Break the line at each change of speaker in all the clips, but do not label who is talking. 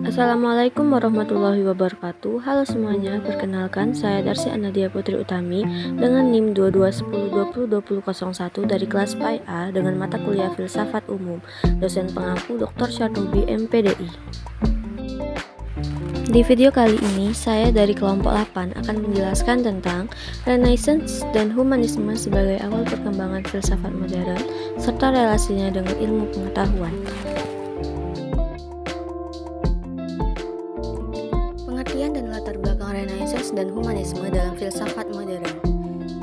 Assalamualaikum warahmatullahi wabarakatuh. Halo semuanya, perkenalkan saya Darsi Anadia Putri Utami dengan NIM 2210202001 dari kelas PAI A dengan mata kuliah Filsafat Umum, dosen pengampu Dr. Syarnobi MPDI. Di video kali ini, saya dari kelompok 8 akan menjelaskan tentang Renaissance dan humanisme sebagai awal perkembangan filsafat modern serta relasinya dengan ilmu pengetahuan. Pengertian dan latar belakang Renaissance dan humanisme dalam filsafat modern.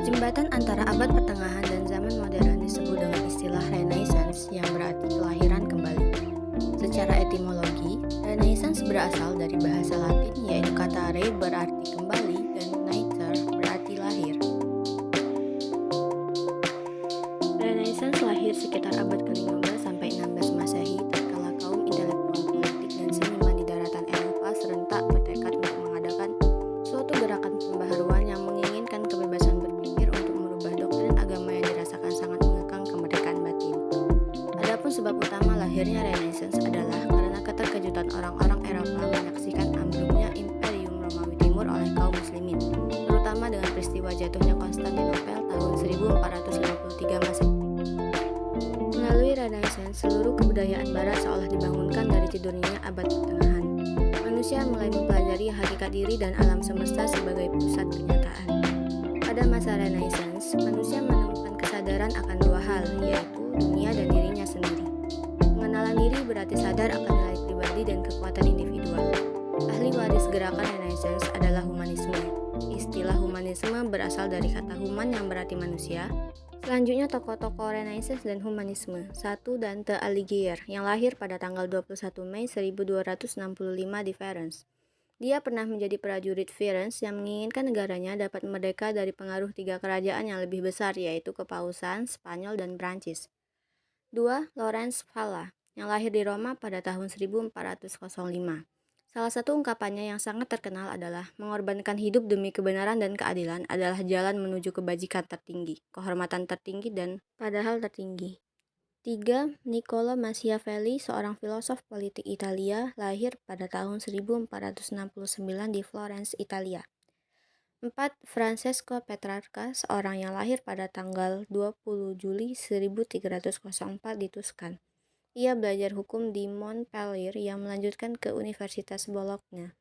Jembatan antara abad pertengahan dan zaman modern disebut dengan istilah Renaissance yang berarti kelahiran kembali. Secara etimologi, Renaissance berasal dari bahasa Latin yaitu kata re berarti kembali dan naisere berarti lahir. Renaissance lahir sekitar abad ke-15 sampai 16 Masehi tatkala kaum intelektual politik dan seniman di daratan Eropa serentak bertekad untuk mengadakan suatu gerakan pembaharuan yang menginginkan kebebasan berpikir untuk merubah doktrin agama yang dirasakan sangat mengekang kemerdekaan batin. Adapun sebab utama lahirnya Renaissance adalah karena keterkejutan orang-orang Eropa menyaksikan ambruknya Imperium Romawi Timur oleh kaum muslimin, terutama dengan peristiwa jatuhnya Konstantinopel tahun 1453 Masehi. Melalui Renaissance, seluruh kebudayaan barat seolah dibangunkan dari tidurnya abad pertengahan. Manusia mulai mempelajari hakikat diri dan alam semesta sebagai pusat kenyataan. Pada masa Renaissance, manusia menemukan kesadaran akan dua hal, yaitu dunia dan dirinya sendiri. Pengenalan diri berarti sadar akan nilai pribadi dan kekuatan individual. Ahli waris gerakan Renaissance adalah humanisme. Istilah humanisme berasal dari kata human yang berarti manusia. Selanjutnya tokoh-tokoh Renaissance dan humanisme. 1. Dante Alighieri yang lahir pada tanggal 21 Mei 1265 di Florence. Dia pernah menjadi prajurit Firenze yang menginginkan negaranya dapat merdeka dari pengaruh tiga kerajaan yang lebih besar yaitu Kepausan, Spanyol, dan Prancis. 2. Lorenzo Valla yang lahir di Roma pada tahun 1405. Salah satu ungkapannya yang sangat terkenal adalah mengorbankan hidup demi kebenaran dan keadilan adalah jalan menuju kebajikan tertinggi, kehormatan tertinggi, dan padahal tertinggi. 3. Niccolò Machiavelli, seorang filosof politik Italia, lahir pada tahun 1469 di Florence, Italia. 4. Francesco Petrarca, seorang yang lahir pada tanggal 20 Juli 1304 di Tuscan. Ia belajar hukum di Montpellier yang melanjutkan ke Universitas Bologna.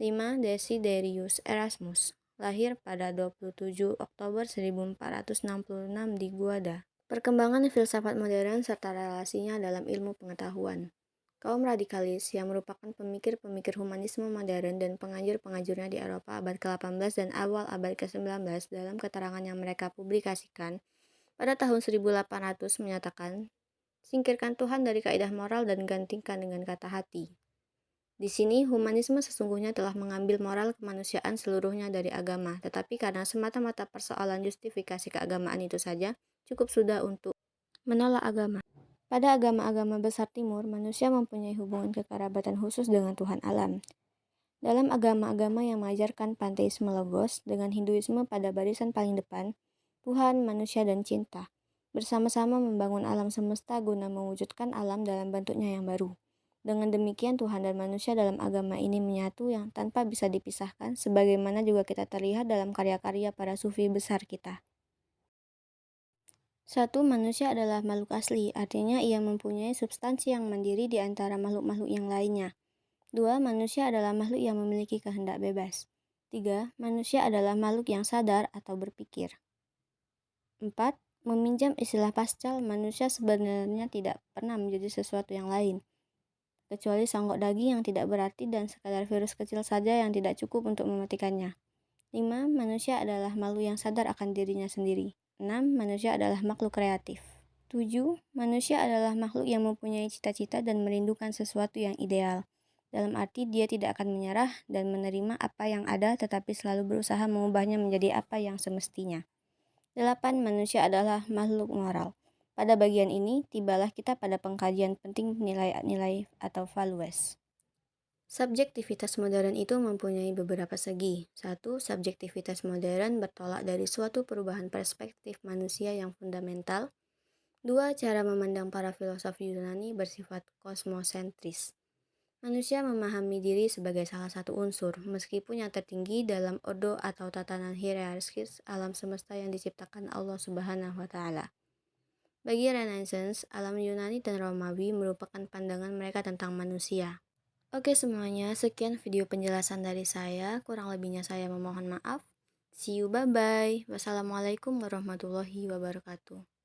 5. Desiderius Erasmus, lahir pada 27 Oktober 1466 di Guada. Perkembangan filsafat modern serta relasinya dalam ilmu pengetahuan. Kaum radikalis yang merupakan pemikir-pemikir humanisme modern dan penganjur-penganjurnya di Eropa abad ke-18 dan awal abad ke-19 dalam keterangan yang mereka publikasikan pada tahun 1800 menyatakan, singkirkan Tuhan dari kaidah moral dan gantikan dengan kata hati. Di sini, humanisme sesungguhnya telah mengambil moral kemanusiaan seluruhnya dari agama, tetapi karena semata-mata persoalan justifikasi keagamaan itu saja, cukup sudah untuk menolak agama. Pada agama-agama besar timur, manusia mempunyai hubungan kekerabatan khusus dengan Tuhan alam. Dalam agama-agama yang mengajarkan panteisme logos, dengan Hinduisme pada barisan paling depan, Tuhan, manusia, dan cinta bersama-sama membangun alam semesta guna mewujudkan alam dalam bentuknya yang baru. Dengan demikian Tuhan dan manusia dalam agama ini menyatu yang tanpa bisa dipisahkan, sebagaimana juga kita terlihat dalam karya-karya para sufi besar kita. 1. Manusia adalah makhluk asli, artinya ia mempunyai substansi yang mandiri di antara makhluk-makhluk yang lainnya. 2. Manusia adalah makhluk yang memiliki kehendak bebas. 3. Manusia adalah makhluk yang sadar atau berpikir. 4. Meminjam istilah Pascal, manusia sebenarnya tidak pernah menjadi sesuatu yang lain, kecuali songgok daging yang tidak berarti dan sekadar virus kecil saja yang tidak cukup untuk mematikannya. 5. Manusia adalah makhluk yang sadar akan dirinya sendiri. 6. Manusia adalah makhluk kreatif. 7. Manusia adalah makhluk yang mempunyai cita-cita dan merindukan sesuatu yang ideal. Dalam arti dia tidak akan menyerah dan menerima apa yang ada tetapi selalu berusaha mengubahnya menjadi apa yang semestinya. 8. Manusia adalah makhluk moral. Pada bagian ini, tibalah kita pada pengkajian penting nilai-nilai atau values. Subjektivitas modern itu mempunyai beberapa segi. 1. Subjektivitas modern bertolak dari suatu perubahan perspektif manusia yang fundamental. 2. Cara memandang para filosof Yunani bersifat kosmosentris. Manusia memahami diri sebagai salah satu unsur, meskipun yang tertinggi dalam ordo atau tatanan hierarkis alam semesta yang diciptakan Allah Subhanahu wa Ta'ala. Bagi Renaissance, alam Yunani dan Romawi merupakan pandangan mereka tentang manusia. Oke semuanya, sekian video penjelasan dari saya. Kurang lebihnya saya memohon maaf. See you, bye-bye. Wassalamualaikum warahmatullahi wabarakatuh.